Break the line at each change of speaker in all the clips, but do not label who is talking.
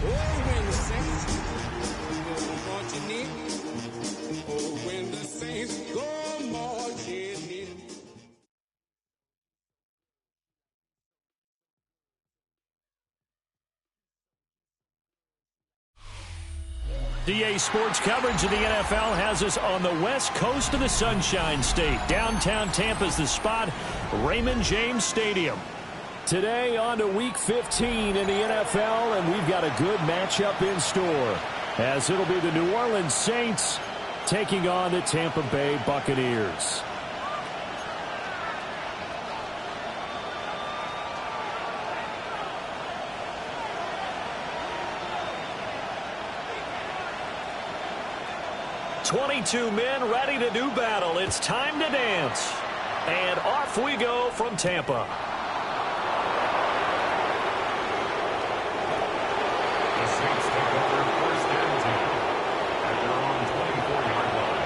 Oh, when the saints go marching in. Oh, when the saints go marching in.
DA Sports coverage of the NFL has us on the west coast of the Sunshine State. Downtown Tampa's the spot, Raymond James Stadium. Today on to Week 15 in the NFL, and we've got a good matchup in store, as it'll be the New Orleans Saints taking on the Tampa Bay Buccaneers. "22 men ready to do battle. It's time to dance." And off we go from Tampa.
The Saints take over first and 10 at their own 24-yard line.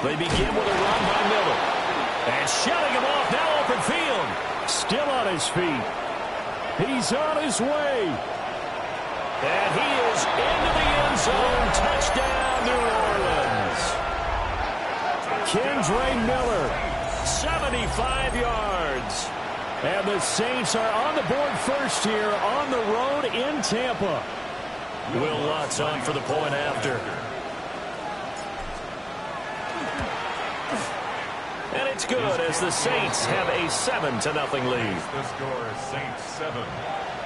They begin with a run by Miller. And shutting him off, now open field. Still on his feet. He's on his way. And he is into the end zone. Touchdown, New Orleans. Kendre Miller, 75 yards. And the Saints are on the board first here on the road in Tampa. Will Lutz on for the point after. And it's good as the Saints have a 7-0 lead.
The score is Saints 7,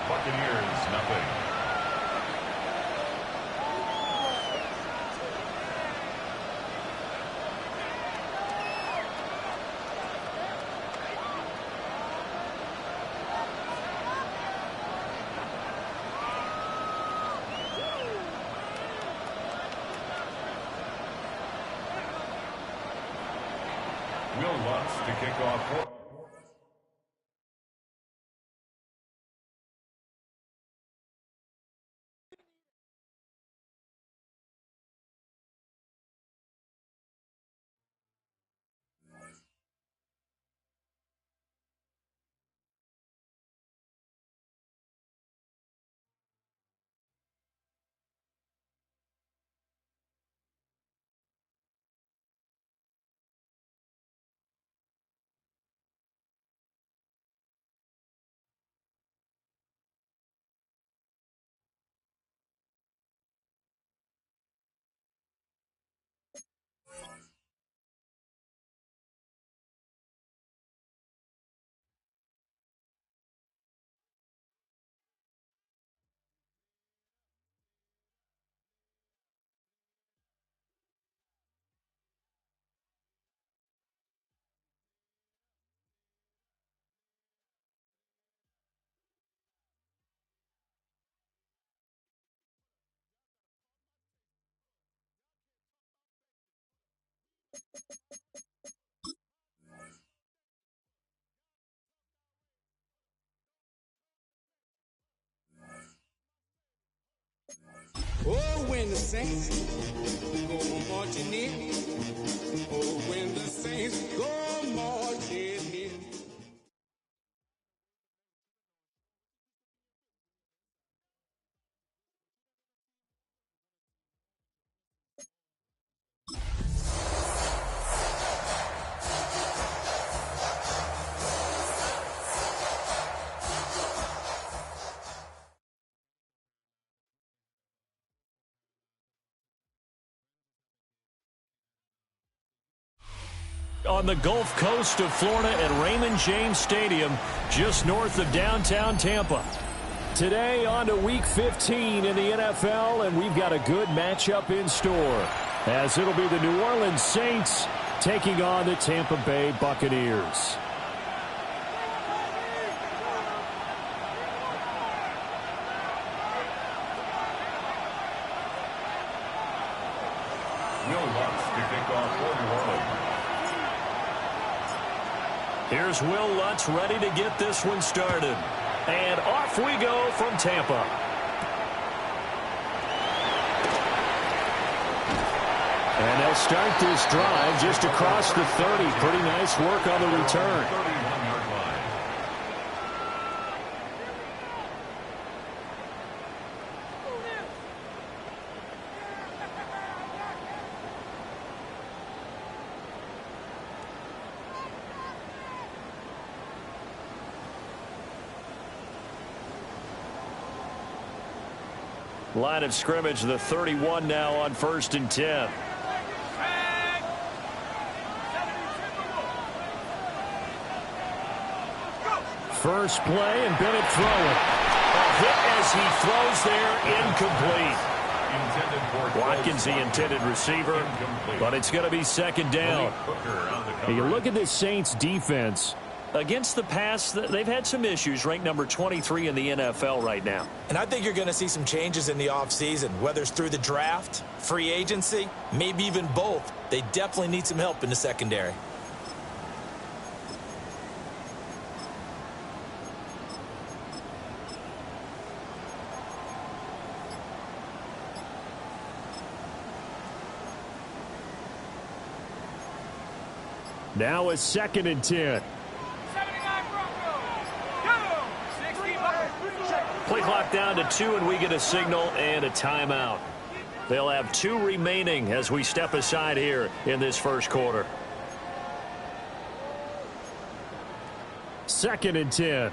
Buccaneers 0. Will Lutz to kick off for...
Oh, when the saints go marching in. Oh, when the saints go marching in.
On the Gulf Coast of Florida at Raymond James Stadium, just north of downtown Tampa. Today on to Week 15 in the NFL, and we've got a good matchup in store, as it'll be the New Orleans Saints taking on the Tampa Bay Buccaneers.
Will Lutz to kick off for New Orleans.
Here's Will Lutz ready to get this one started. And off we go from Tampa. And they'll start this drive just across the 30. Pretty nice work on the return.
31-yard line.
Line of scrimmage, the 31 now on 1st and 10. First play, and Bennett throwing. A hit as he throws there, incomplete. Watkins, the intended receiver, but it's going to be second down. You look at this Saints defense. Against the pass, they've had some issues, ranked number 23 in the NFL right now.
And I think you're going to see some changes in the offseason, whether it's through the draft, free agency, maybe even both. They definitely need some help in the secondary.
Now it's 2nd and 10. Play clock down to 2, and we get a signal and a timeout. They'll have 2 remaining as we step aside here in this first quarter. 2nd and 10.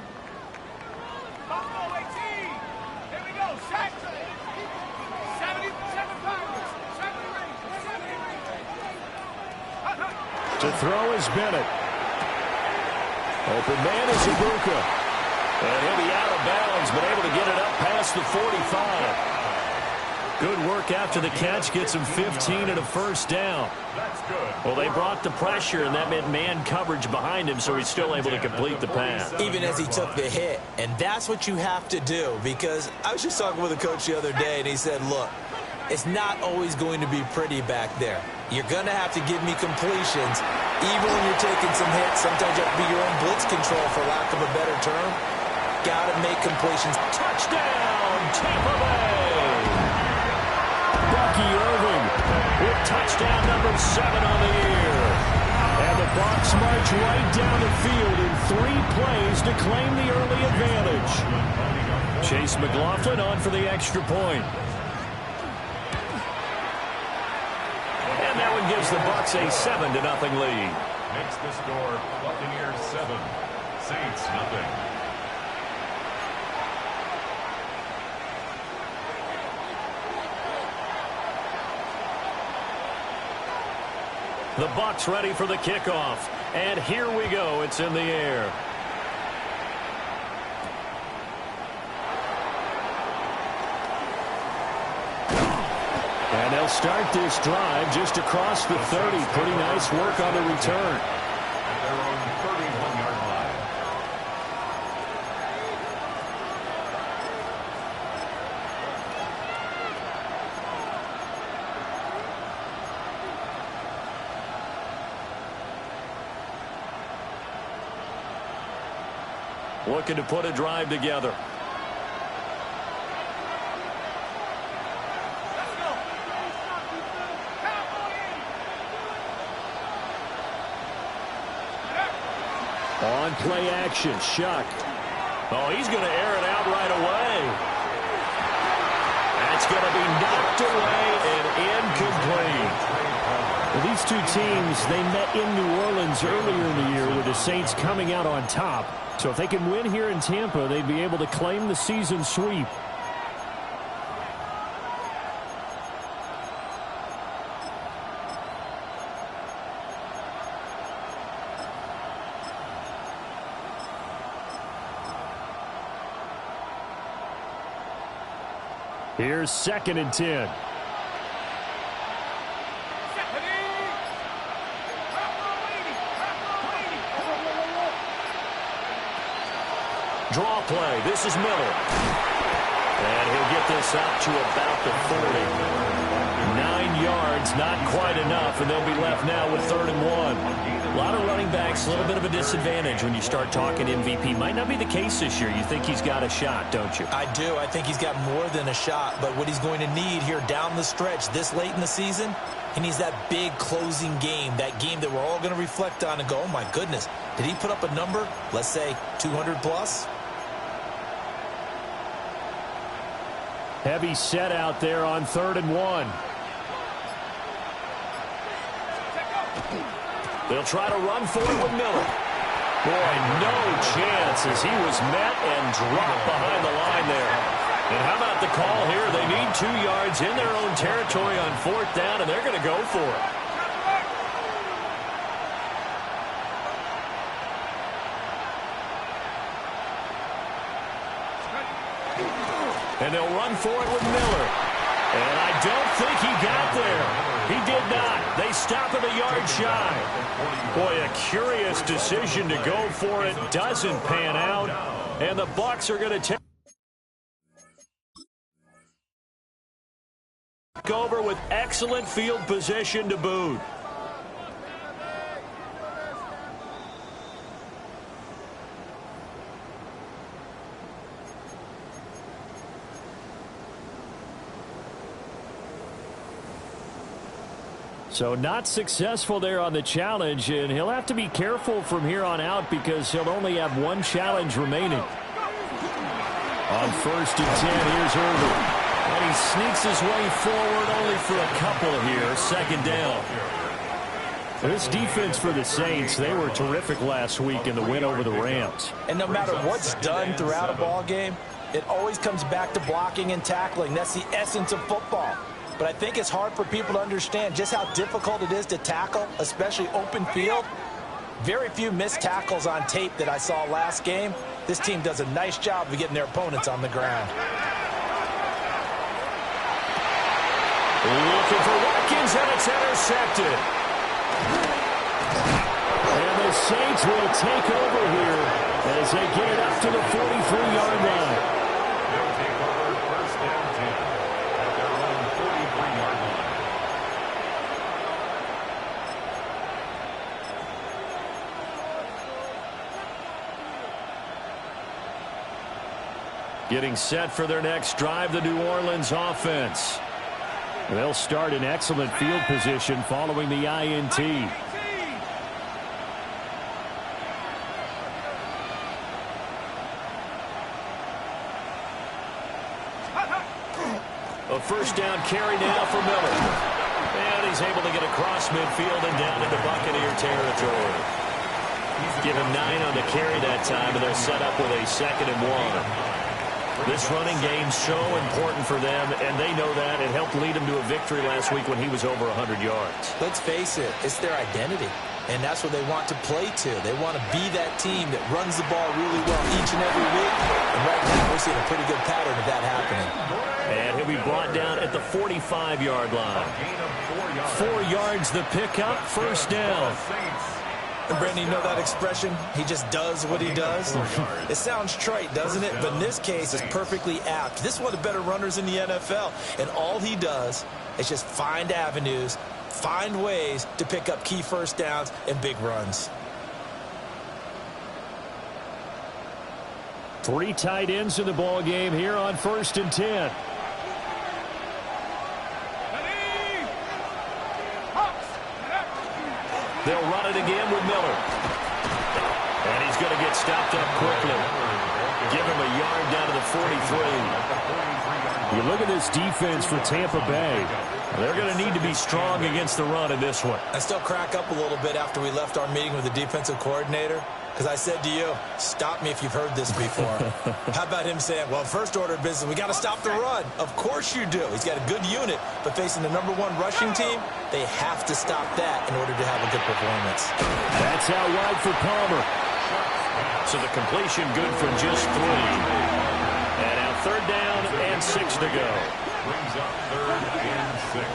To throw is Bennett. Open man is Ibuka. And he'll be out of bounds, but able to get it up past the 45. Good work after the catch. Gets him 15 and a first down.
That's good.
Well, they brought the pressure, and that meant man coverage behind him, so he's still able to complete the pass.
Even as he took the hit. And that's what you have to do, because I was just talking with a coach the other day, and he said, look, it's not always going to be pretty back there. You're going to have to give me completions. Even when you're taking some hits, sometimes you have to be your own blitz control, for lack of a better term. Got to make completions.
Touchdown, Tampa Bay! Bucky Irving with touchdown number 7 on the year. And the Bucs march right down the field in 3 plays to claim the early advantage. Chase McLaughlin on for the extra point. And that one gives the Bucs a 7-0 lead.
Makes the score Buccaneers 7, Saints nothing.
The Bucs ready for the kickoff. And here we go. It's in the air. And they'll start this drive just across the 30. Pretty nice work on the return.
At their own 31-yard line.
Looking to put a drive together. On play action, Shuck. Oh, he's going to air it out right away. That's going to be knocked away and incomplete. Well, these two teams, they met in New Orleans earlier in the year with the Saints coming out on top. So if they can win here in Tampa, they'd be able to claim the season sweep. Here's 2nd and 10. Draw play. This is Miller. And he'll get this up to about the 40. 9 yards, not quite enough, and they'll be left now with 3rd and 1. A lot of running backs, a little bit of a disadvantage when you start talking MVP. Might not be the case this year. You think he's got a shot, don't you?
I do. I think he's got more than a shot, but what he's going to need here down the stretch this late in the season, he needs that big closing game, that game that we're all going to reflect on and go, oh my goodness, did he put up a number, let's say 200 plus?
Heavy set out there on 3rd and 1. They'll try to run for it with Miller. Boy, no chance as he was met and dropped behind the line there. And how about the call here? They need 2 yards in their own territory on 4th down, and they're going to go for it. And they'll run for it with Miller. And I don't think he got there. He did not. They stop him a yard shy. Boy, a curious decision to go for it. Doesn't pan out. And the Bucs are going to take over with excellent field position to boot. So not successful there on the challenge, and he'll have to be careful from here on out because he'll only have 1 challenge remaining. On 1st and 10, here's Irvin. And he sneaks his way forward only for a couple here. 2nd down. This defense for the Saints, they were terrific last week in the win over the Rams.
And no matter what's done throughout a ball game, it always comes back to blocking and tackling. That's the essence of football. But I think it's hard for people to understand just how difficult it is to tackle, especially open field. Very few missed tackles on tape that I saw last game. This team does a nice job of getting their opponents on the ground.
Looking for Watkins, and it's intercepted. And the Saints will take over here as they get it up to the 43-yard line.
They'll take over 1st and 10 at their own 43-yard line.
Getting set for their next drive, the New Orleans offense. They'll start in excellent field position following the INT. A 1st down carry now for Miller. And he's able to get across midfield and down into Buccaneer territory. Give him 9 on the carry that time, and they're set up with a 2nd and 1. This running game's so important for them, and they know that. It helped lead them to a victory last week when he was over 100 yards.
Let's face it, it's their identity, and that's what they want to play to. They want to be that team that runs the ball really well each and every week, and right now we're seeing a pretty good pattern of that happening.
And he'll be brought down at the 45-yard line. 4 yards the pickup, 1st down.
And Brandon, you know that expression? He just does what he does. It sounds trite, doesn't it? But in this case, it's perfectly apt. This is one of the better runners in the NFL. And all he does is just find avenues, find ways to pick up key 1st downs and big runs.
3 tight ends in the ball game here on 1st and 10. They'll run it again with Miller. And he's going to get stopped up quickly. Give him a yard down to the 43. You look at this defense for Tampa Bay. They're going to need to be strong against the run in this one.
I still crack up a little bit after we left our meeting with the defensive coordinator. Because I said to you, stop me if you've heard this before. How about him saying, well, first order of business, we got to stop the run. Of course you do. He's got a good unit, but facing the #1 rushing team, they have to stop that in order to have a good performance.
That's out wide for Palmer. So the completion good for just 3. And now 3rd down and 6 to go.
Brings up 3rd and 6.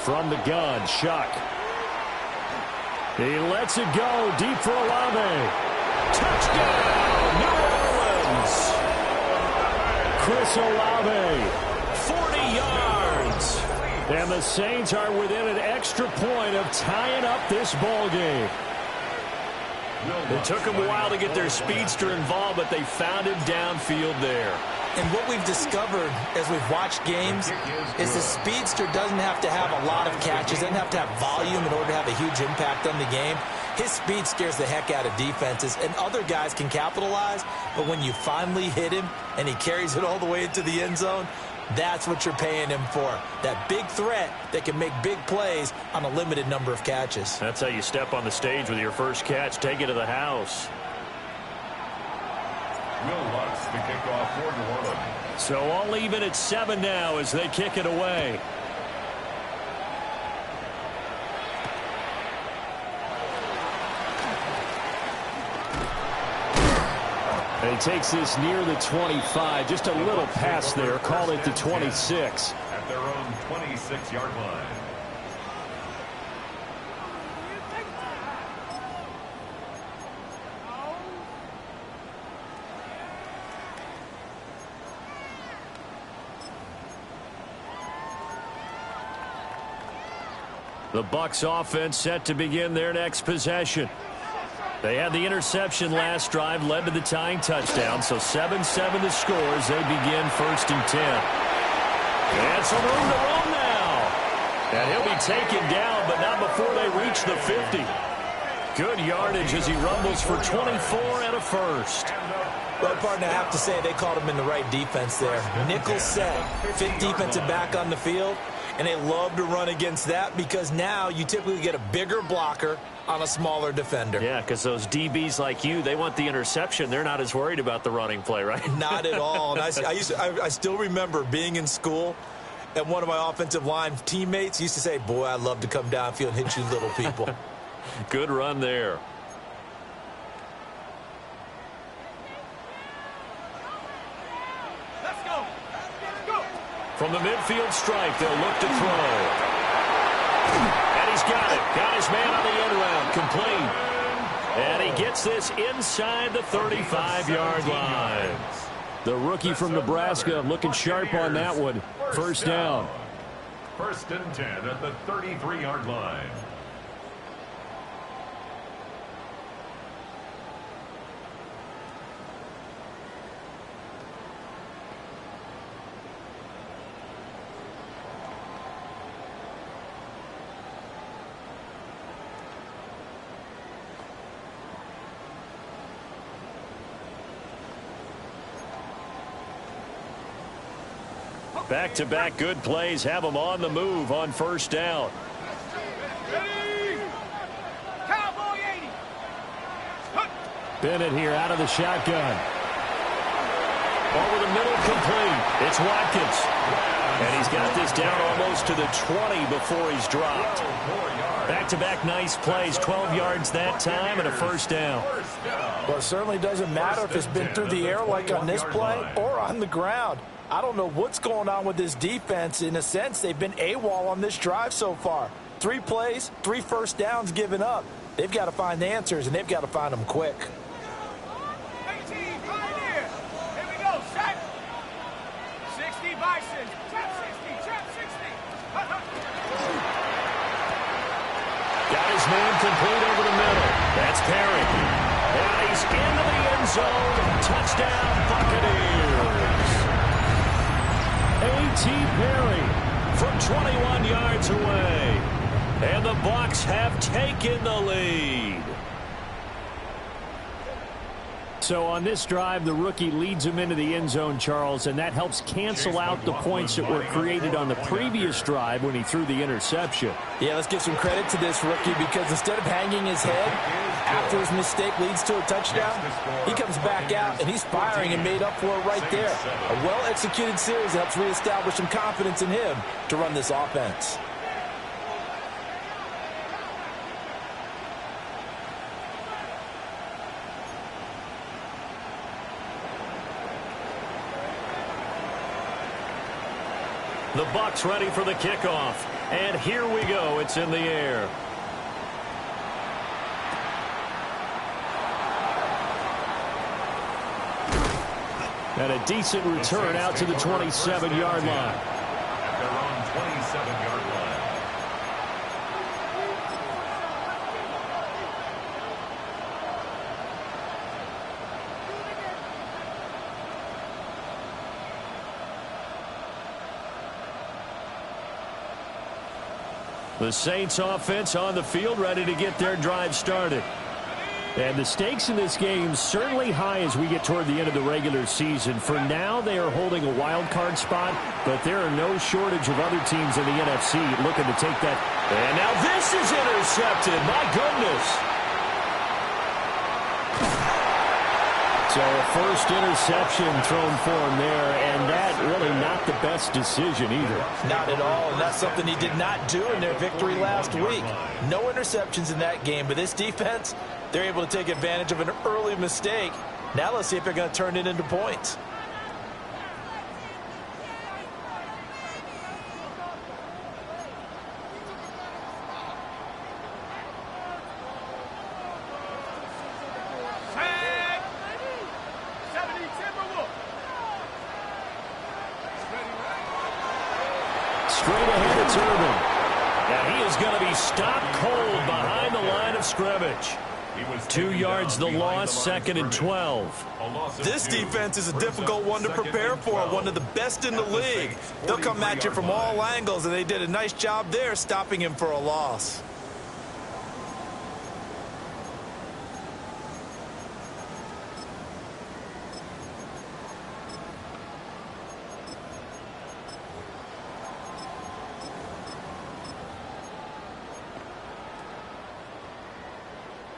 From the gun, Shuck. He lets it go deep for Olave. Touchdown, New Orleans. Chris Olave, 40 yards. And the Saints are within an extra point of tying up this ball game. It took them a while to get their speedster involved, but they found him downfield there.
And what we've discovered as we've watched games is the speedster doesn't have to have a lot of catches, doesn't have to have volume in order to have a huge impact on the game. His speed scares the heck out of defenses, and other guys can capitalize, but when you finally hit him and he carries it all the way into the end zone, that's what you're paying him for. That big threat that can make big plays on a limited number of catches.
That's how you step on the stage with your first catch. Take it to the house.
Will Lutz to kick off for New Orleans.
So all even at 7 now as they kick it away. And he takes this near the 25. Just a little pass there. Call it the 26.
At their own 26-yard line.
The Bucs offense set to begin their next possession. They had the interception last drive, led to the tying touchdown, so 7-7 the score as they begin 1st and 10. And some room to run now. And he'll be taken down, but not before they reach the 50. Good yardage as he rumbles for 24 and a first.
Well, partner, I have to say they called him in the right defense there. Nickel set, 5th defensive back on the field, and they love to run against that because now you typically get a bigger blocker on a smaller defender.
Yeah, because those DBs like you, they want the interception. They're not as worried about the running play, right?
Not at all. And I still remember being in school, and one of my offensive line teammates used to say, boy, I'd love to come downfield and hit you little people.
Good run there.
Let's go.
From the midfield stripe, they'll look to throw. And he's got it. Got his man on the end round. Complete. And he gets this inside the 35-yard line. The rookie from Nebraska looking sharp on that one. 1st down.
1st and 10 at the 33-yard line.
Back-to-back good plays have them on the move on 1st down.
Ready? Cowboy 80.
Bennett here out of the shotgun. Over the middle, complete. It's Watkins. And he's got this down almost to the 20 before he's dropped. Back-to-back nice plays, 12 yards that time and a 1st down.
Well, it certainly doesn't matter if it's been through the air like on this play or on the ground. I don't know what's going on with this defense. In a sense, they've been AWOL on this drive so far. 3 plays, 3 1st downs given up. They've got to find answers, and they've got to find them quick.
18, Pioneer. Here we go, set. 60, Bison. Trap 60, trap 60.
Got his man complete over the middle. That's Perry. And he's into the end zone. Touchdown, Buccaneers. A.T. Perry from 21 yards away. And the Bucs have taken the lead. So on this drive, the rookie leads him into the end zone, Charles, and that helps cancel out the points that were created on the previous drive when he threw the interception.
Yeah, let's give some credit to this rookie because instead of hanging his head, After his mistake leads to a touchdown, he comes back out, and he's firing and made up for it right there. A well-executed series helps reestablish some confidence in him to run this offense.
The Bucs ready for the kickoff. And here we go. It's in the air. And a decent return out to the 27-yard line.
At their own 27-yard line.
The Saints offense on the field, ready to get their drive started. And the stakes in this game certainly high as we get toward the end of the regular season. For now, they are holding a wild card spot, but there are no shortage of other teams in the NFC looking to take that. And now this is intercepted. My goodness. So a first interception thrown for him there, and that really not the best decision either.
Not at all, and that's something he did not do in their victory last week. No interceptions in that game, but this defense, they're able to take advantage of an early mistake. Now let's see if they're going to turn it into points.
Straight ahead, it's Irvin. And he is going to be stopped cold behind the line of scrimmage. 2 yards the loss, second and 12.
This defense is a difficult one to prepare for, one of the best in the league. They'll come at you from all angles, and they did a nice job there stopping him for a loss.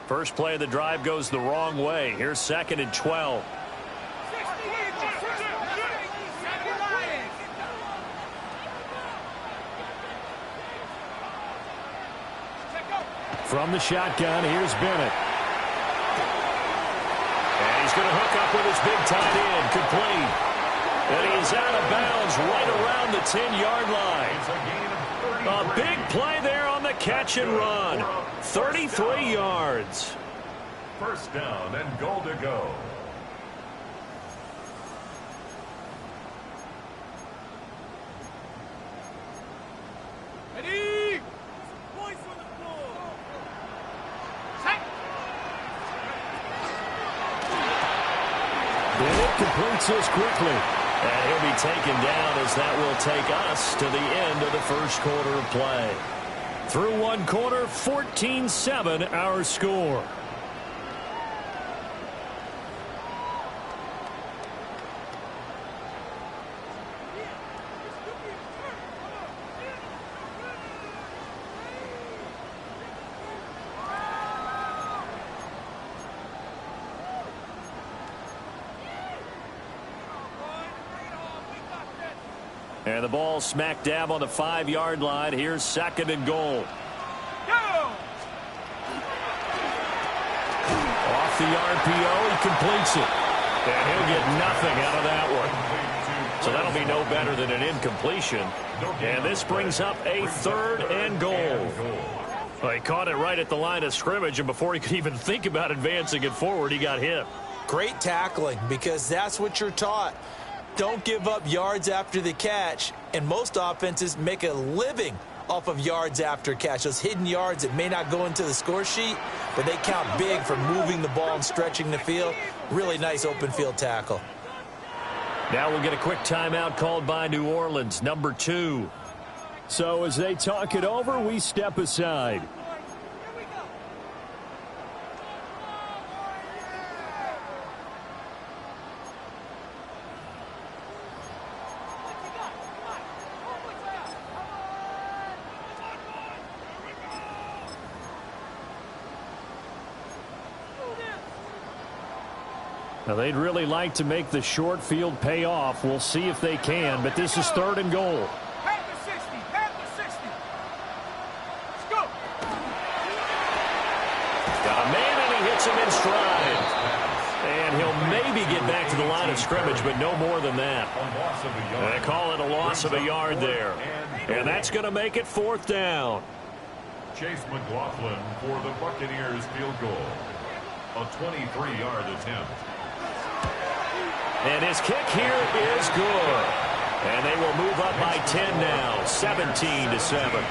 First play of the drive goes the wrong way. Here's second and 12. From the shotgun, here's Bennett. And he's going to hook up with his big tight end, complete. And he's out of bounds right around the 10-yard line. A big play there on the catch and run. 33 yards.
First down and goal to go.
Ready? Boys on the floor. Set.
Bennett completes this quickly. And he'll be taken down as that will take us to the end of the first quarter of play. Through one quarter, 14-7 our score. And the ball smack dab on the 5-yard line. Here's second and goal.
Go!
Off the RPO, he completes it. And he'll get nothing out of that one. So that'll be no better than an incompletion. And this brings up a third and goal. Well, he caught it right at the line of scrimmage, and before he could even think about advancing it forward, he got hit.
Great tackling, because that's what you're taught. Don't give up yards after the catch, and most offenses make a living off of yards after catch. Those hidden yards that may not go into the score sheet, but they count big for moving the ball and stretching the field. Really nice open field tackle.
Now we'll get a quick timeout called by New Orleans, number 2. So as they talk it over, we step aside. Now, they'd really like to make the short field pay off. We'll see if they can, but this is 3rd and goal.
Head to 60. Head to 60. Let's go.
Got a man, and he hits him in stride. And he'll maybe get back to the line of scrimmage, but no more than that. They call it a loss of a yard there. And that's going to make it 4th down.
Chase McLaughlin for the Buccaneers field goal. A 23-yard attempt.
And his kick here is good. And they will move up by 10 now, 17-7.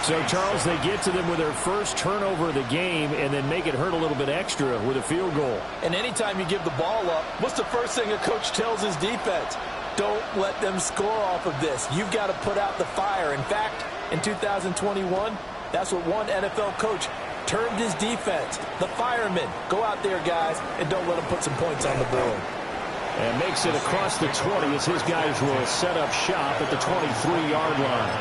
So, Charles, they get to them with their first turnover of the game and then make it hurt a little bit extra with a field goal.
And anytime you give the ball up, what's the first thing a coach tells his defense? Don't let them score off of this. You've got to put out the fire. In fact, in 2021, that's what one NFL coach termed his defense. The firemen. Go out there, guys, and don't let them put some points on the board.
And makes it across the 20 as his guys will set up shop at the 23-yard line.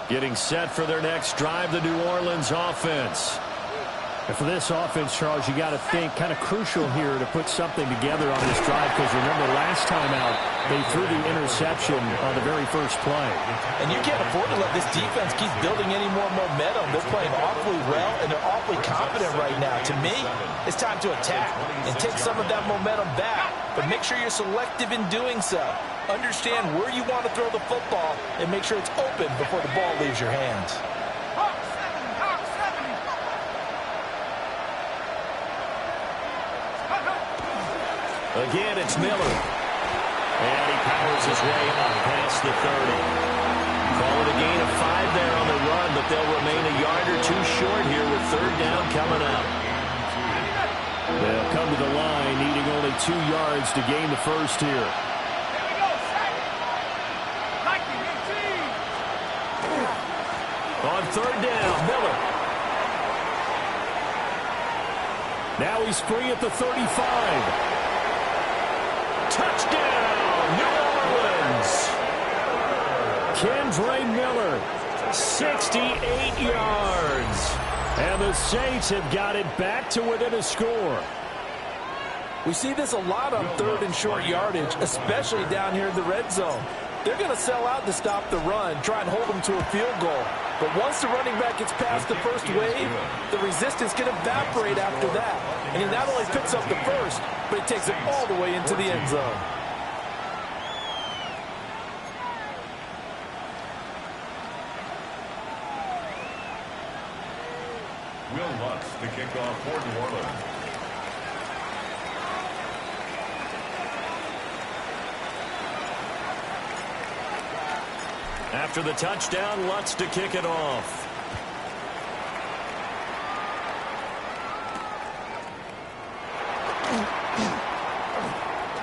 Getting set for their next drive, the New Orleans offense. And for this offense, Charles, you got to think kind of crucial here to put something together on this drive, because remember last time out, they threw the interception on the very first play.
And you can't afford to let this defense keep building any more momentum. They're playing awfully well, and they're awfully confident right now. To me, it's time to attack and take some of that momentum back. But make sure you're selective in doing so. Understand where you want to throw the football and make sure it's open before the ball leaves your hands.
Again, it's Miller. And he powers his way up past the 30. Call it a gain of 5 there on the run, but they'll remain a yard or two short here with 3rd down coming up. They'll come to the line, needing only 2 yards to gain the first here. On 3rd down, Miller. Now he's free at the 35. Touchdown, New Orleans. Kendre Miller, 68 yards. And the Saints have got it back to within a score.
We see this a lot on 3rd and short yardage, especially down here in the red zone. They're going to sell out to stop the run, try and hold them to a field goal. But once the running back gets past the first wave, the resistance can evaporate after that. And he not only picks up the first, but he takes it all the way into the end zone.
Will Lutz to kick off for New Orleans.
After the touchdown, Lutz to kick it off.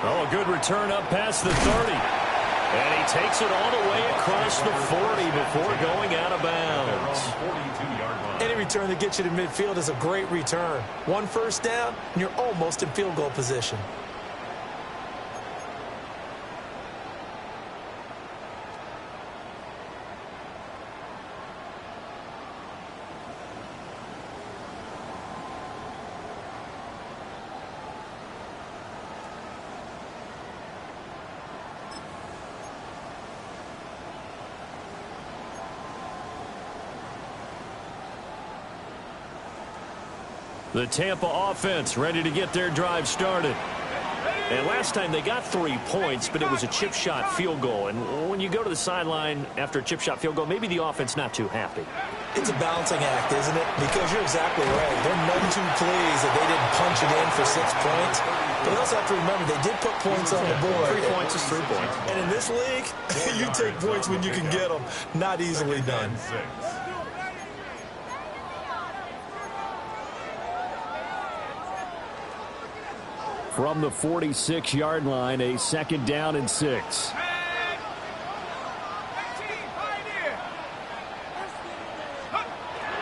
Oh, a good return up past the 30. And he takes it all the way across the 40 before going out of bounds.
Any return that gets you to midfield is a great return. 1 first down, and you're almost in field goal position.
The Tampa offense ready to get their drive started. And last time they got 3 points, but it was a chip shot field goal. And when you go to the sideline after a chip shot field goal, maybe the offense not too happy.
It's a balancing act, isn't it? Because you're exactly right. They're none too pleased that they didn't punch it in for 6 points. But you also have to remember they did put points on the board.
3 points is 3 points.
And in this league, you take points when you can get them. Not easily done.
From the 46-yard line, a 2nd down and 6.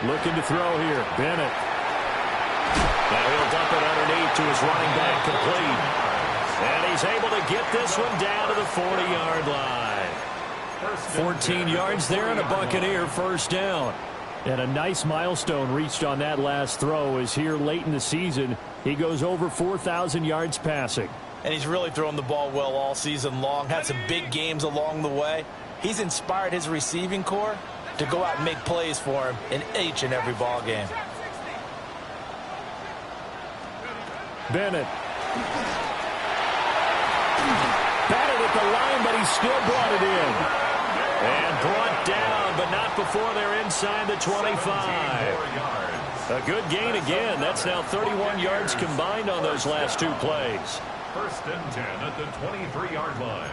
Looking to throw here. Bennett. Now he'll dump it underneath to his running back, complete. And he's able to get this one down to the 40-yard line. 14 yards there and a Buccaneer first down. And a nice milestone reached on that last throw as here late in the season, he goes over 4,000 yards passing.
And he's really thrown the ball well all season long, had some big games along the way. He's inspired his receiving corps to go out and make plays for him in each and every ball game.
Bennett. Batted at the line, but he still brought it in. And brought down, but not before they're inside the 25. A good gain again. That's now 31 yards combined on those last two plays.
First and 10 at the 23-yard line.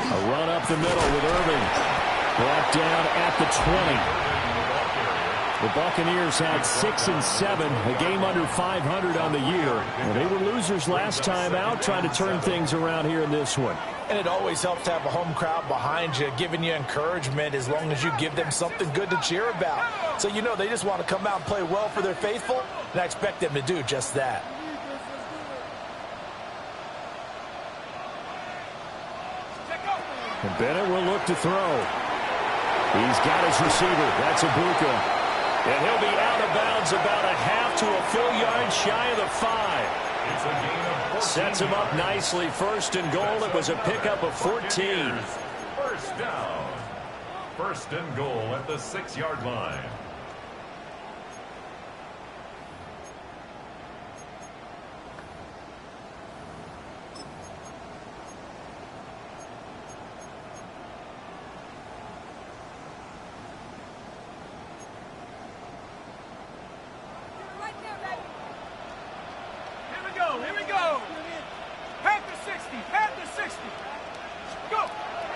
A run up the middle with Irving. Brought down at the 20. The Buccaneers had 6 and 7, a game under 500 on the year. And they were losers last time out, trying to turn things around here in this one.
And it always helps to have a home crowd behind you, giving you encouragement as long as you give them something good to cheer about. So you know they just want to come out and play well for their faithful, and I expect them to do just that.
And Bennett will look to throw. He's got his receiver. That's Ibuka. And he'll be out of bounds about a half to a full yard shy of the 5.
It's a gain of 14.
Sets him up nicely. First and goal. It was a pickup of 14.
First down. First and goal at the 6-yard line.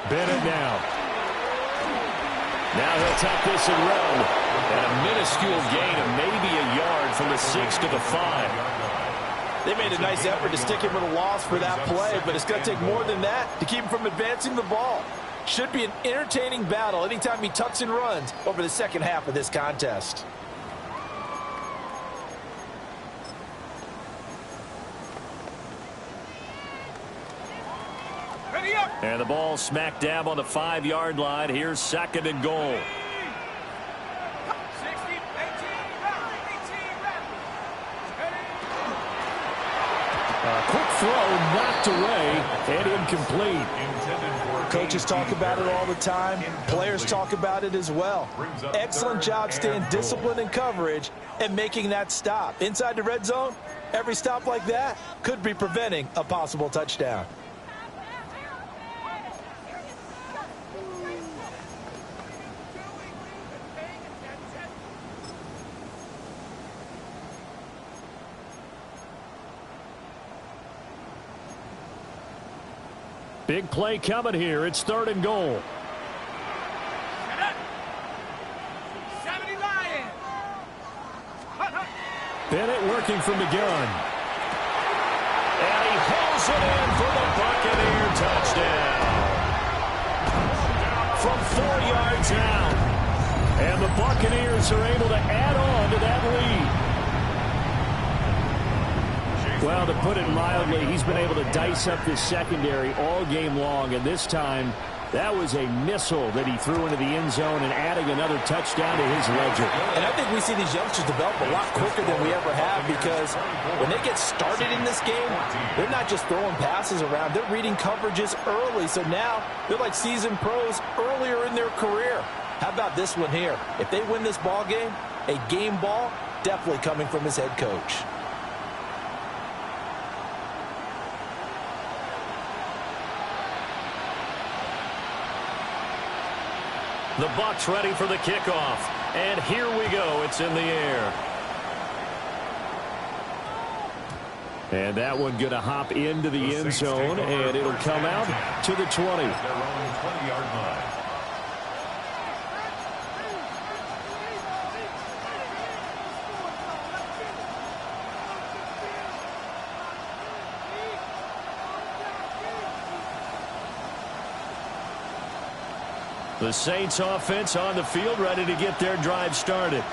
Bennett now. Now he'll take this and run. And a minuscule gain of maybe a yard from the 6 to the 5.
They made a nice effort to stick him with a loss for that play, but it's going to take more than that to keep him from advancing the ball. Should be an entertaining battle anytime he tucks and runs over the second half of this contest.
And the ball smack dab on the 5-yard line. Here's second and goal. A quick throw knocked away and incomplete.
Coaches talk about it all the time. Players talk about it as well. Excellent job staying disciplined in coverage and making that stop. Inside the red zone, every stop like that could be preventing a possible touchdown.
Big play coming here. It's third and goal. Bennett working from the gun. And he pulls it in for the Buccaneer touchdown. From 4 yards out. And the Buccaneers are able to add on to that lead. Well, to put it mildly, he's been able to dice up this secondary all game long, and this time that was a missile that he threw into the end zone and adding another touchdown to his ledger.
And I think we see these youngsters develop a lot quicker than we ever have, because when they get started in this game, they're not just throwing passes around, they're reading coverages early. So now they're like seasoned pros earlier in their career. How about this one here? If they win this ball game, a game ball definitely coming from his head coach.
The Bucs ready for the kickoff. And here we go. It's in the air. And that one going to hop into the end zone, and it'll come out to the 20.
Their own 20-yard line.
The Saints offense on the field, ready to get their drive started.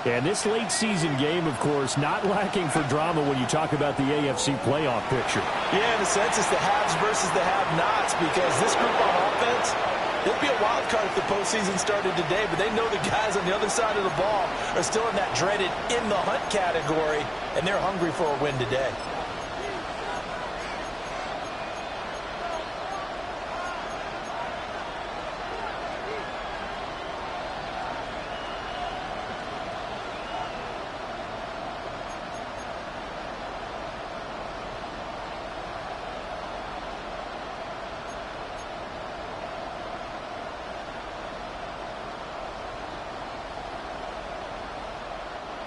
And this late season game, of course, not lacking for drama when you talk about the AFC playoff picture.
Yeah, in a sense, it's the haves versus the have-nots, because this group on offense, it'd be a wild card if the postseason started today, but they know the guys on the other side of the ball are still in that dreaded in-the-hunt category, and they're hungry for a win today.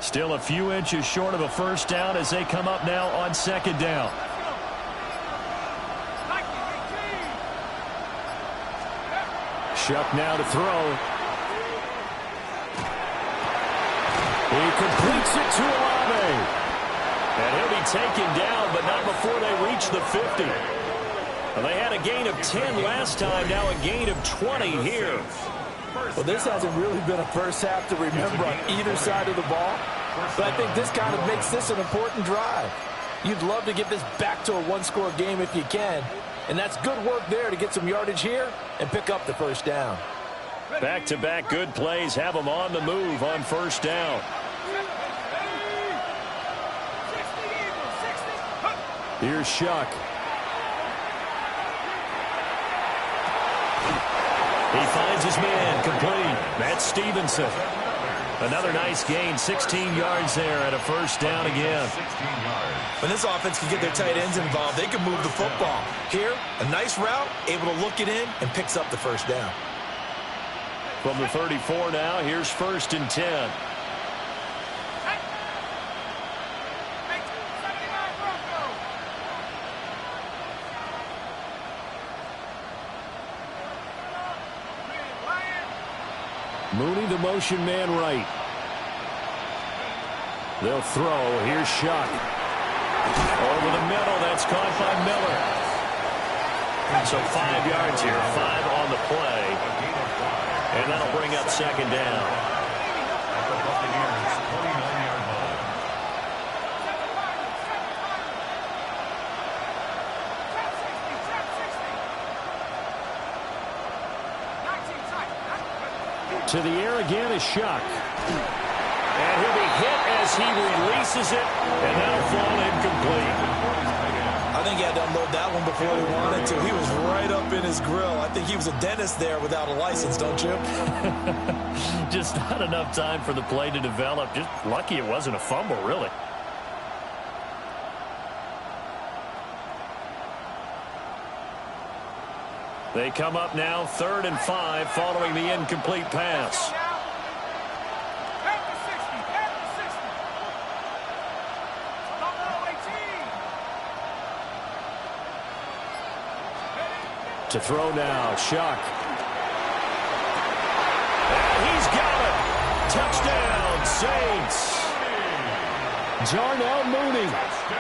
Still a few inches short of a first down as they come up now on second down. Shuck now to throw. He completes it to Olave. And he'll be taken down, but not before they reach the 50. Well, they had a gain of 10 last time, now a gain of 20 here.
Well, this hasn't really been a first half to remember on either side of the ball. But I think this kind of makes this an important drive. You'd love to get this back to a one-score game if you can. And that's good work there to get some yardage here and pick up the first down.
Back-to-back good plays have them on the move on first down. Here's Shuck. He finds his man complete. That's Stevenson. Another nice gain, 16 yards there and a first down again.
When this offense can get their tight ends involved, they can move the football. Here, a nice route, able to look it in and picks up the first down.
From the 34 now, here's first and 10. Mooney, the motion man right. They'll throw. Here's Shuck. Over the middle. That's caught by Miller. So 5 yards here. 5 on the play. And that'll bring up second down. To the air again is Shuck. And he'll be hit as he releases it, and that'll fall incomplete.
I think he had to unload that one before he wanted to. He was right up in his grill. I think he was a dentist there without a license, don't you?
Just not enough time for the play to develop. Just lucky it wasn't a fumble, really. They come up now, 3rd and 5, following the incomplete pass. To throw now, Shuck. And he's got it. Touchdown, Saints. Darnell Mooney,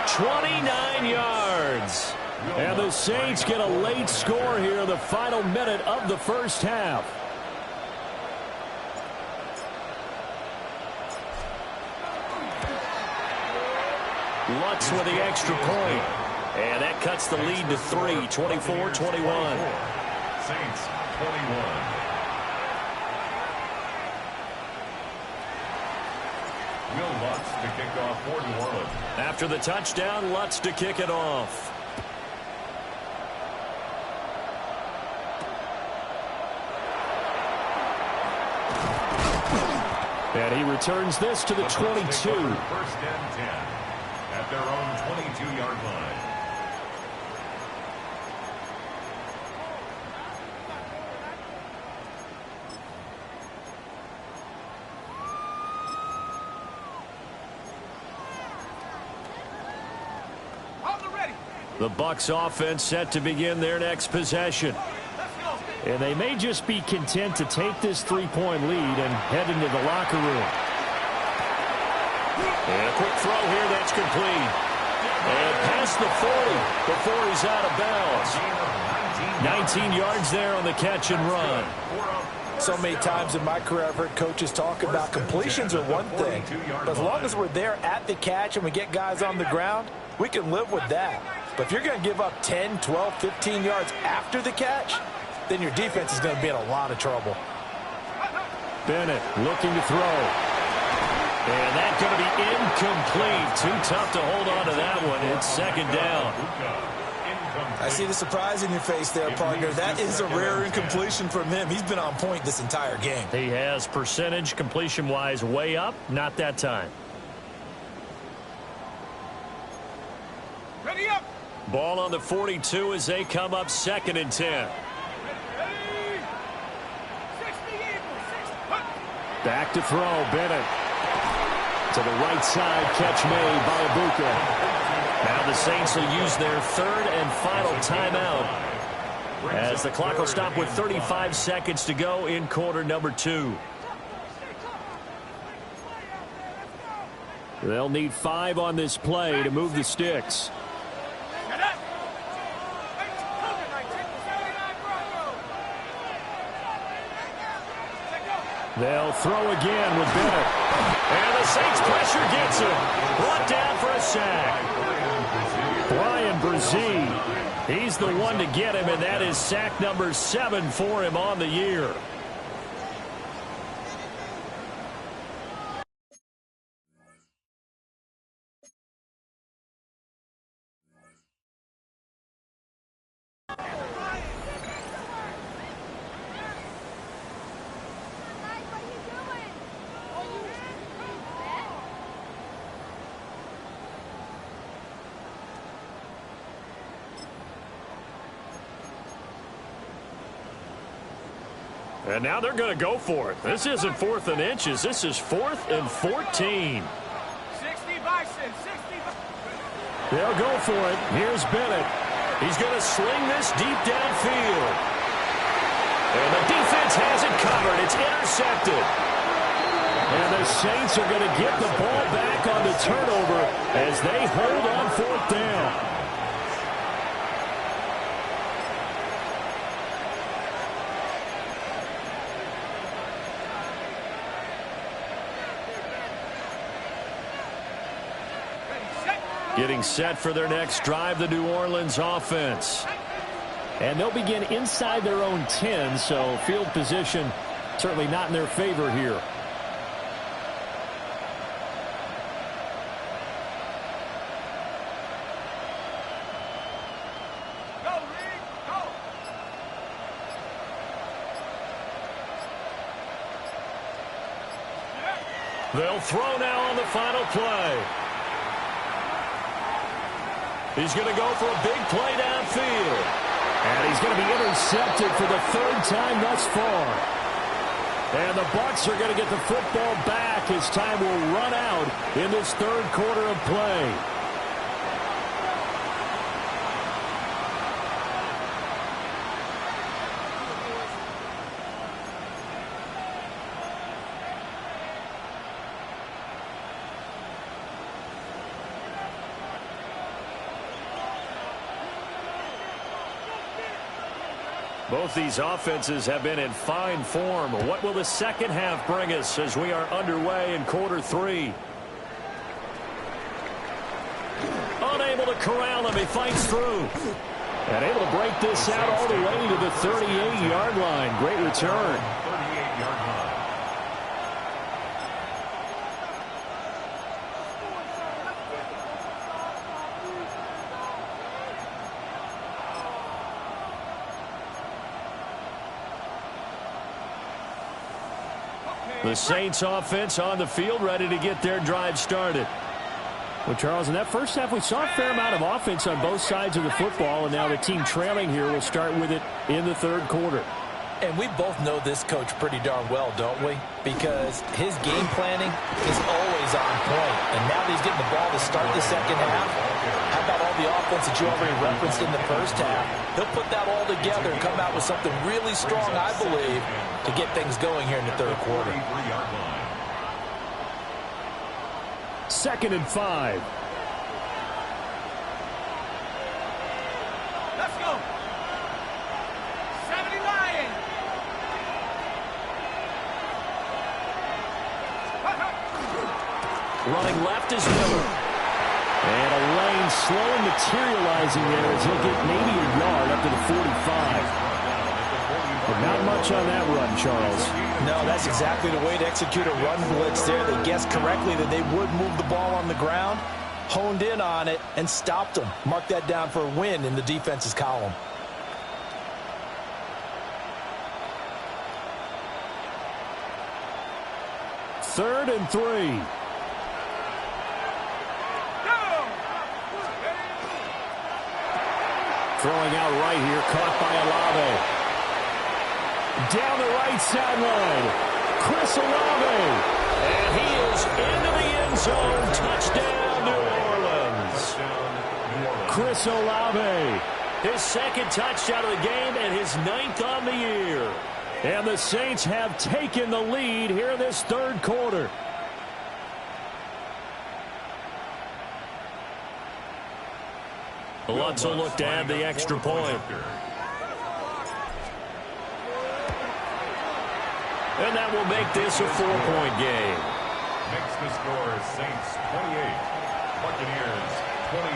29 yards. And the Saints get a late score here in the final minute of the first half. Lutz with the extra point. And that cuts the lead to 3, 24-21.
Saints 21. Will Lutz to kick off for New Orleans.
After the touchdown, Lutz to kick it off. And he returns this to the 22.
First and 10 at their own 22-yard line.
The Bucs offense set to begin their next possession. And they may just be content to take this 3-point lead and head into the locker room. And a quick throw here, that's complete. And past the 40 before he's out of bounds. 19 yards there on the catch and run.
So many times in my career I've heard coaches talk about completions are one thing, but as long as we're there at the catch and we get guys on the ground, we can live with that. But if you're going to give up 10, 12, 15 yards after the catch, then your defense is going to be in a lot of trouble.
Bennett looking to throw. And that's going to be incomplete. Too tough to hold on to that one. It's second down.
I see the surprise in your face there, partner. That is a rare incompletion from him. He's been on point this entire game.
He has percentage completion-wise way up. Not that time.
Ready up.
Ball on the 42 as they come up 2nd and 10. Back to throw, Bennett. To the right side, catch made by Ibuka. Now the Saints will use their 3rd and final timeout as the clock will stop with 35 seconds to go in quarter number 2. They'll need 5 on this play to move the sticks. They'll throw again with Bennett. And the Saints pressure gets him. Brought down for a sack. Brian Brzee, he's the one to get him, and that is sack number 7 for him on the year. And now they're going to go for it. This isn't 4th and inches. This is 4th and 14.
60 Bison, 60.
They'll go for it. Here's Bennett. He's going to sling this deep downfield. And the defense has it covered. It's intercepted. And the Saints are going to get the ball back on the turnover as they hold on 4th down. Getting set for their next drive, the New Orleans offense. And they'll begin inside their own 10, so field position certainly not in their favor here.
Go, Reed, go.
They'll throw now on the final play. He's going to go for a big play downfield. And he's going to be intercepted for the 3rd time thus far. And the Bucs are going to get the football back as time will run out in this 3rd quarter of play. Both these offenses have been in fine form. What will the second half bring us as we are underway in quarter 3? Unable to corral him. He fights through. And able to break this out all the way to the 38-yard line. Great return.
38-yard line.
The Saints offense on the field, ready to get their drive started. Well, Charles, in that first half, we saw a fair amount of offense on both sides of the football, and now the team trailing here will start with it in the 3rd quarter.
And we both know this coach pretty darn well, don't we? Because his game planning is always on point. And now that he's getting the ball to start the second half, how about all the offense that you already referenced in the first half? He'll put that all together and come out with something really strong, I believe, to get things going here in the 3rd quarter.
2nd and 5.
Let's go.
Running left is Miller. And a lane slowly materializing there as he'll get maybe a yard up to the 45. But not much on that run, Charles.
No, that's exactly the way to execute a run blitz there. They guessed correctly that they would move the ball on the ground, honed in on it, and stopped them. Mark that down for a win in the defense's column.
Third and 3. Throwing out right here, caught by Olave. Down the right sideline, Chris Olave. And he is into the end zone. Touchdown, New Orleans. Chris Olave. His second touchdown of the game and his 9th on the year. And the Saints have taken the lead here in this third quarter. Lutz will look to add the extra point. And that will make this a 4-point game.
Makes the score Saints 28, Buccaneers 24.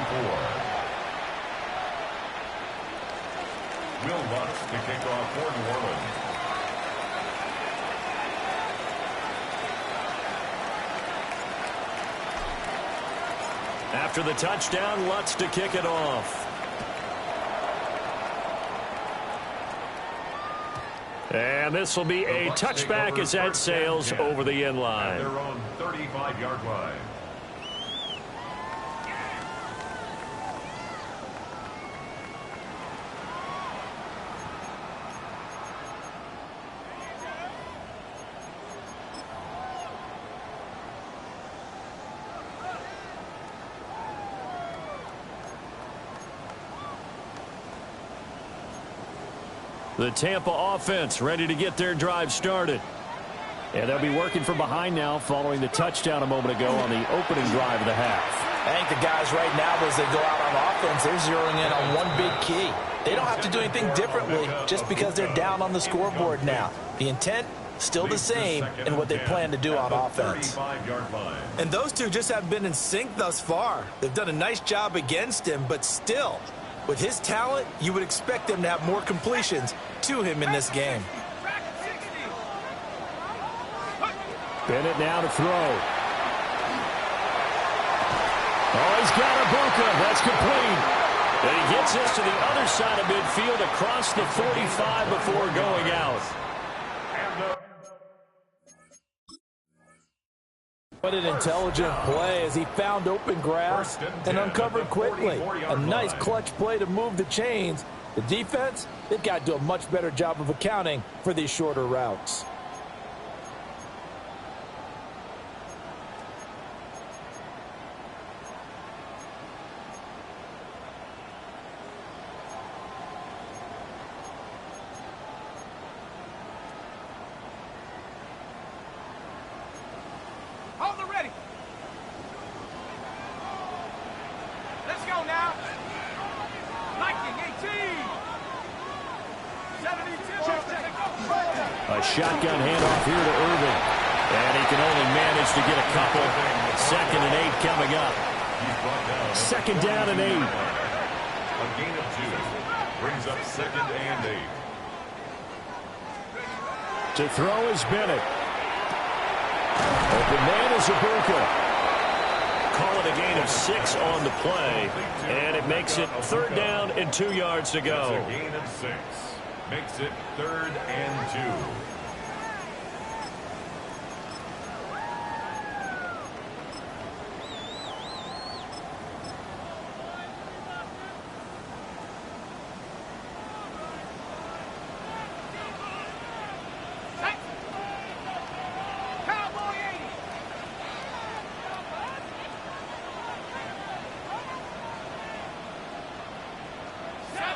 Will Lutz to kick off for New Orleans.
After the touchdown, Lutz to kick it off. And this will be a touchback as that sails over the end line.
Their own 35-yard line.
The Tampa offense ready to get their drive started. And they'll be working from behind now following the touchdown a moment ago on the opening drive of the half.
I think the guys right now, as they go out on offense, they're zeroing in on one big key. They don't have to do anything differently just because they're down on the scoreboard now. The intent, still the same in what they plan to do on offense. And those two just haven't been in sync thus far. They've done a nice job against him, but still, with his talent, you would expect them to have more completions to him in this game.
Bennett now to throw. Oh, he's got a Bucs. That's complete. And he gets this to the other side of midfield across the 45 before going out.
What an intelligent play as he found open grass and uncovered quickly. A nice clutch play to move the chains. The defense, they've got to do a much better job of accounting for these shorter routes.
Shotgun handoff here to Irving. And he can only manage to get a couple. 2nd and 8 coming up. 2nd down and 8.
A gain of 2 brings up 2nd and 8.
To throw is Bennett. Open man is Ibuka. Call it a gain of 6 on the play. And it makes it 3rd down and 2 yards to go.
That's a gain of 6. Makes it 3rd and 2.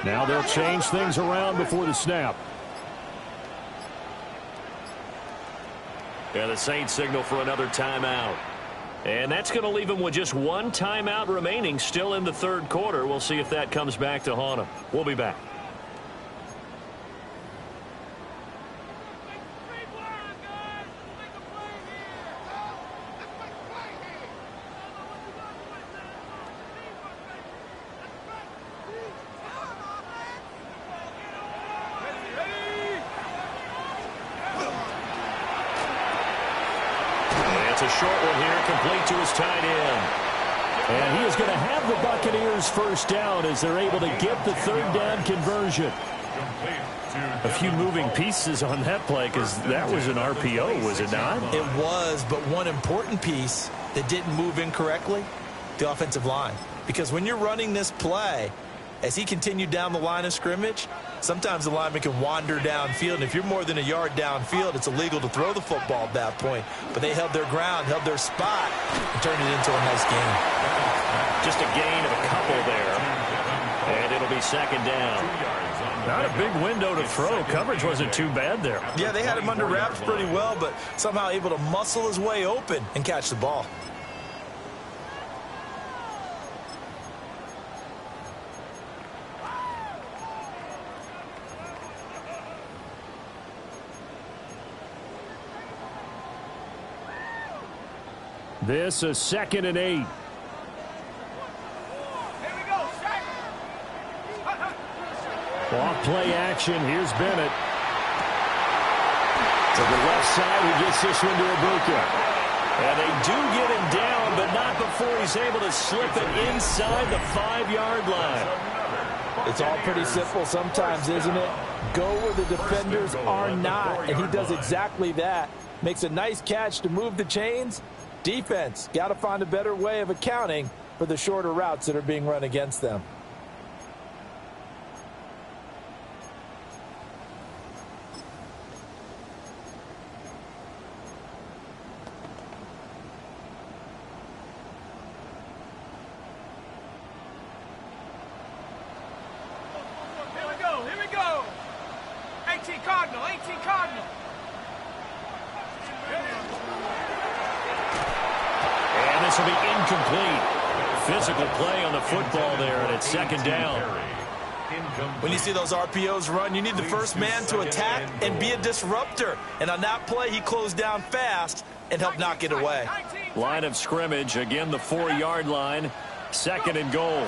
Now they'll change things around before the snap. And the Saints signal for another timeout. And that's going to leave them with just one timeout remaining still in the third quarter. We'll see if that comes back to haunt them. We'll be back. It's a short one here, complete to his tight end. And he is going to have the Buccaneers first down as they're able to get the third down conversion. A few moving pieces on that play because that was an RPO, was it not?
It was, but one important piece that didn't move incorrectly, the offensive line. Because when you're running this play, as he continued down the line of scrimmage, sometimes the lineman can wander downfield. And if you're more than a yard downfield, it's illegal to throw the football at that point. But they held their ground, held their spot, and turned it into a nice game.
Just a gain of a couple there. And it'll be second down. Not a big window to throw. Coverage wasn't too bad there.
Yeah, they had him under wraps pretty well, but somehow able to muscle his way open and catch the ball.
This is 2nd and 8.
Here we go, Shaq.
Off play action. Here's Bennett. To the left side, he gets this one to Ibuka. And they do get him down, but not before he's able to slip it inside the 5-yard line.
It's all pretty simple sometimes, isn't it? Go where the defenders are not, and he does exactly that. Makes a nice catch to move the chains. Defense, got to find a better way of accounting for the shorter routes that are being run against them.
Here we go. 18 Cardinal, 18 Cardinal.
And this will be incomplete. Physical play on the football there, and it's second down.
When you see those RPOs run, you need the first man to attack and be a disruptor. And on that play, he closed down fast and helped knock it away.
Line of scrimmage, again the 4-yard line. 2nd and goal.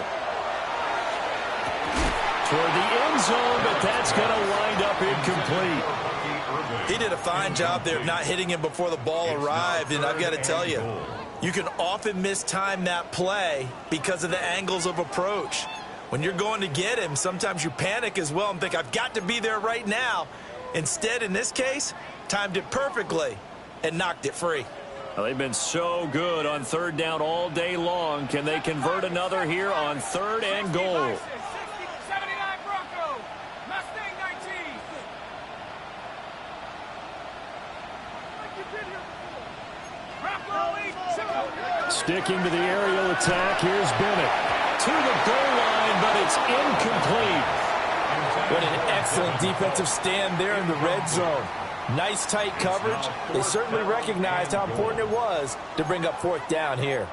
Toward the end zone, but that's going to wind up incomplete.
He did a fine job there of not hitting him before the ball arrived, and I've got to tell you, you can often mistime that play because of the angles of approach. When you're going to get him, sometimes you panic as well and think, I've got to be there right now. Instead, in this case, timed it perfectly and knocked it free.
Well, they've been so good on third down all day long. Can they convert another here on 3rd and goal?
79 Bronco. Mustang 19.
Sticking to the aerial attack, here's Bennett. To the goal line, but it's incomplete.
What an excellent defensive stand there in the red zone. Nice tight coverage. They certainly recognized how important it was to bring up 4th down here.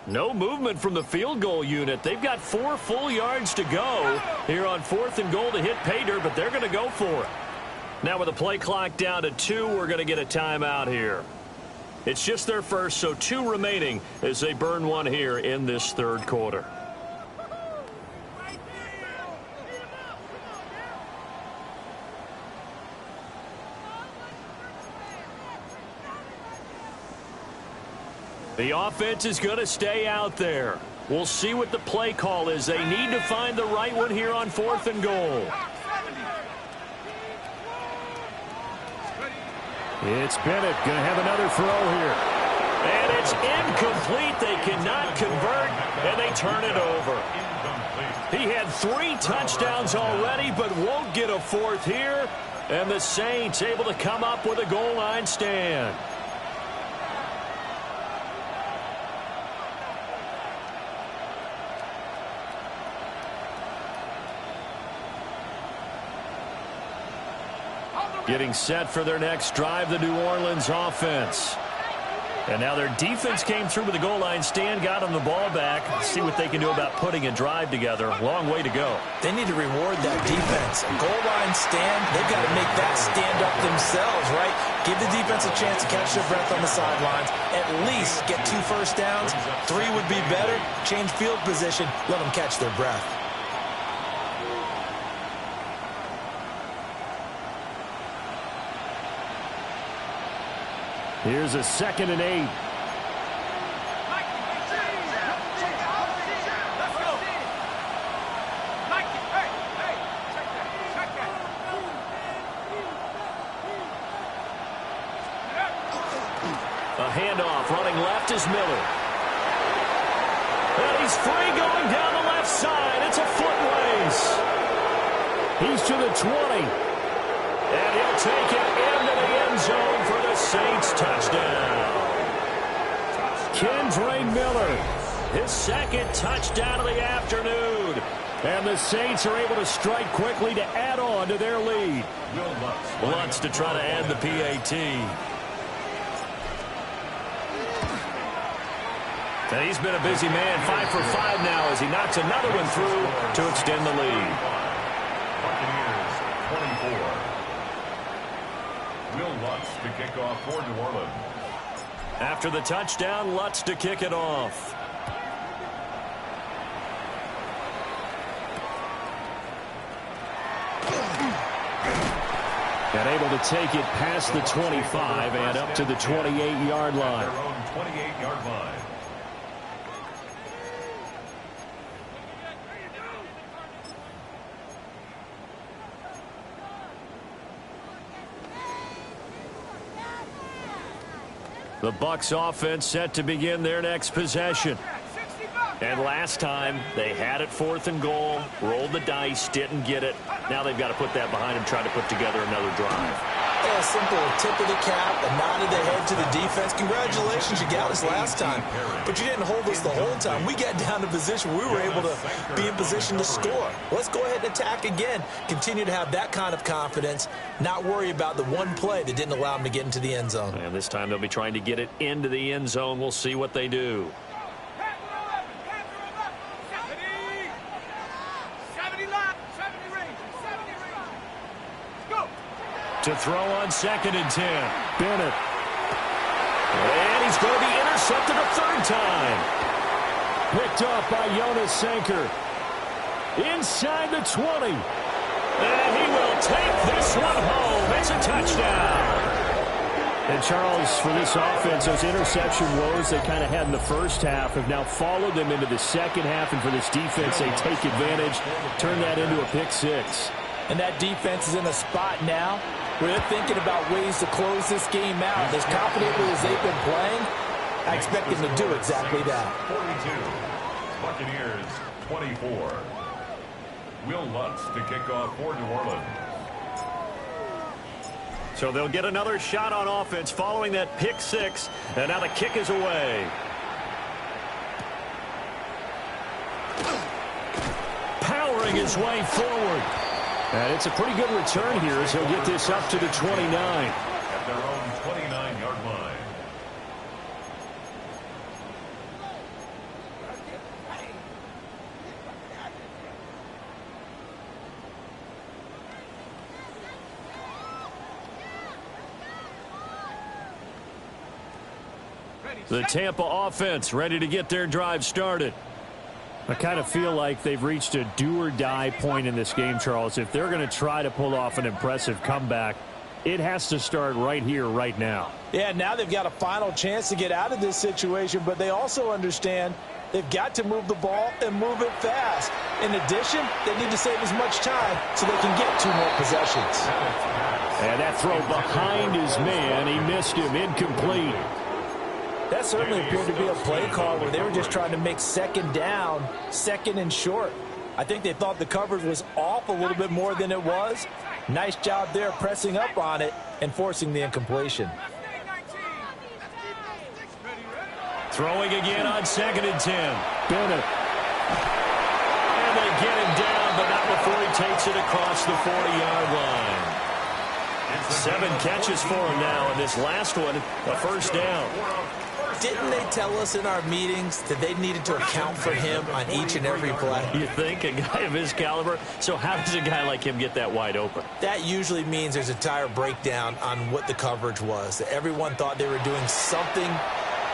No movement from the field goal unit. They've got 4 full yards to go here on 4th and goal to hit pay dirt, but they're going to go for it. Now with the play clock down to 2, we're going to get a timeout here. It's just their first, so 2 remaining as they burn one here in this 3rd quarter. The offense is going to stay out there. We'll see what the play call is. They need to find the right one here on 4th and goal. It's Bennett going to have another throw here. And it's incomplete. They cannot convert, and they turn it over. He had 3 touchdowns already, but won't get a 4th here. And the Saints able to come up with a goal line stand.
On the
Getting set for their next drive, the New Orleans offense. And now their defense came through with the goal line stand, got them the ball back. See what they can do about putting a drive together. Long way to go.
They need to reward that defense. A goal line stand, they've got to make that stand up themselves, right? Give the defense a chance to catch their breath on the sidelines. At least get 2 first downs. 3 would be better. Change field position. Let them catch their breath.
Here's a 2nd and 8. A handoff, running left is Miller. And he's free going down the left side. It's a foot race. He's to the 20. And he'll take it into the end zone for the Saints touchdown. Kendre Miller, his 2nd touchdown of the afternoon. And the Saints are able to strike quickly to add on to their lead. Lutz to try to add the PAT. And he's been a busy man, 5 for 5 now as he knocks another one through to extend the lead.
Buccaneers 24. Will Lutz to kick off for New Orleans.
After the touchdown, Lutz to kick it off. And able to take it past the 25 and up to the 28-yard line.
Their own 28-yard line.
The Bucs offense set to begin their next possession. And last time, they had it 4th and goal, rolled the dice, didn't get it. Now they've got to put that behind them, try to put together another drive.
Yeah, simple tip of the cap, a nod of the head to the defense. Congratulations, you got us last time. But you didn't hold us the whole time. We got down to position. We were able to be in position to score. Let's go ahead and attack again. Continue to have that kind of confidence. Not worry about the one play that didn't allow them to get into the end zone.
And this time they'll be trying to get it into the end zone. We'll see what they do. To throw on 2nd and 10. Bennett. And he's going to be intercepted a 3rd time. Picked off by Jonas Sanker. Inside the 20. And he will take this one home. It's a touchdown. And Charles, for this offense, those interception woes they kind of had in the first half have now followed them into the second half. And for this defense, they take advantage, turn that into a pick 6.
And that defense is in a spot now where they're thinking about ways to close this game out. As confidently as they've been playing, I expect them to do exactly that.
42. Buccaneers 24. Will Lutz to kick off for New Orleans.
So they'll get another shot on offense following that pick 6. And now the kick is away. Powering his way forward. And it's a pretty good return here as he'll get this up to the 29.
At their own 29-yard line.
The Tampa offense ready to get their drive started. I kind of feel like they've reached a do-or-die point in this game, Charles. If they're going to try to pull off an impressive comeback, it has to start right here, right now.
Yeah, now they've got a final chance to get out of this situation, but they also understand they've got to move the ball and move it fast. In addition, they need to save as much time so they can get 2 more possessions.
And that throw behind his man, he missed him, incomplete.
That certainly appeared to be a play call where they were just trying to make 2nd down, 2nd and short. I think they thought the coverage was off a little bit more than it was. Nice job there pressing up on it and forcing the incompletion.
Throwing again on 2nd and 10. Bennett. And they get him down, but not before he takes it across the 40-yard line. 7 catches for him now, and this last one, a first down.
Didn't they tell us in our meetings that they needed to account for him on each and every play?
You think, a guy of his caliber? So how does a guy like him get that wide open?
That usually means there's a tire breakdown on what the coverage was. Everyone thought they were doing something,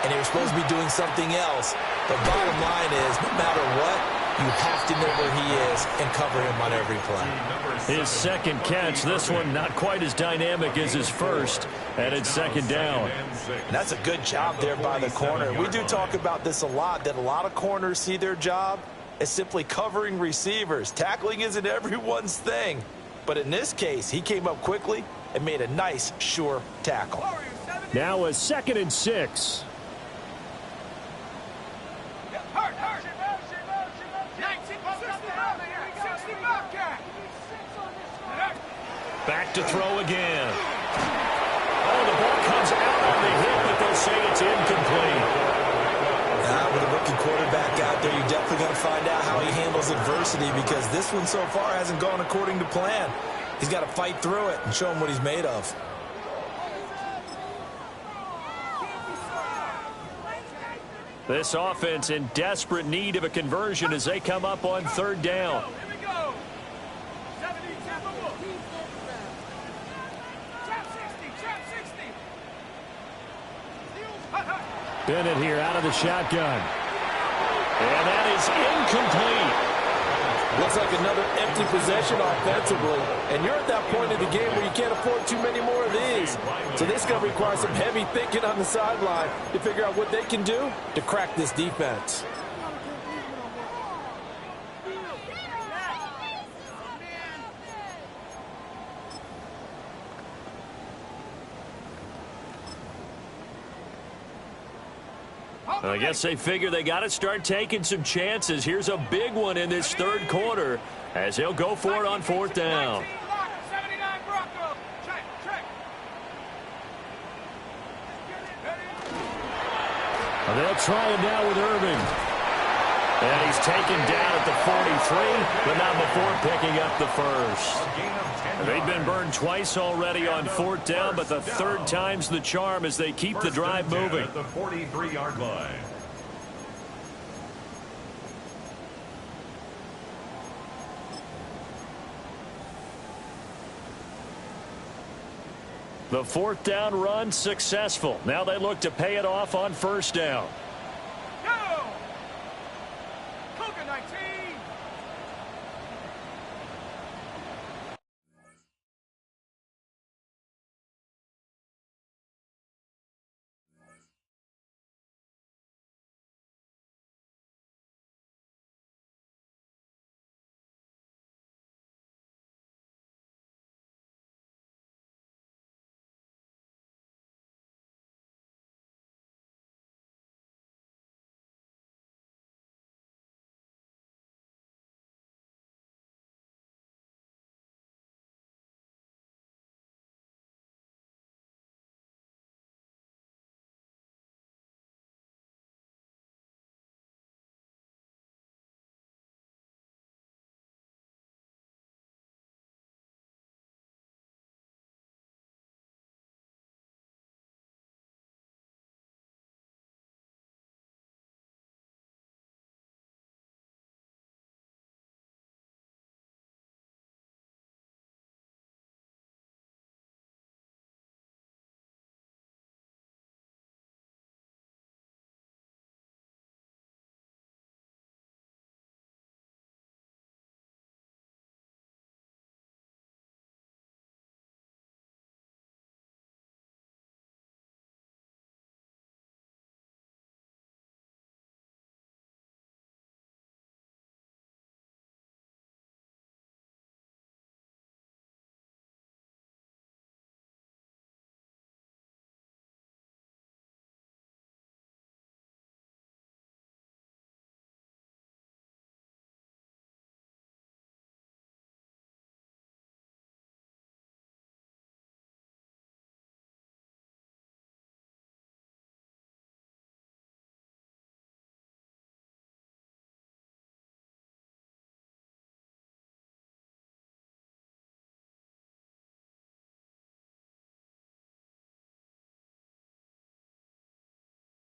and they were supposed to be doing something else. But bottom line is, no matter what, you have to know where he is and cover him on every play.
His second catch, this one not quite as dynamic as his first, and it's second down.
And that's a good job there by the corner. We do talk about this a lot, that a lot of corners see their job as simply covering receivers. Tackling isn't everyone's thing. But in this case, he came up quickly and made a nice, sure tackle.
Now a 2nd and 6. Back to throw again. Oh, the ball comes out on the hit, but they'll say it's incomplete.
With a rookie quarterback out there, you're definitely going to find out how he handles adversity, because this one so far hasn't gone according to plan. He's got to fight through it and show him what he's made of.
This offense in desperate need of a conversion as they come up on 3rd down. Bennett here out of the shotgun. And that is incomplete.
Looks like another empty possession offensively. And you're at that point in the game where you can't afford too many more of these. So this is going to require some heavy thinking on the sideline to figure out what they can do to crack this defense.
I guess they figure they got to start taking some chances. Here's a big one in this 3rd quarter as they'll go for it on 4th down. And they'll try it now with Irving. And he's taken down at the 43, but not before picking up the first. They've been burned twice already on 4th down, but the 3rd time's the charm as they keep the drive moving.
At the 43-yard line.
The 4th down run successful. Now they look to pay it off on 1st down.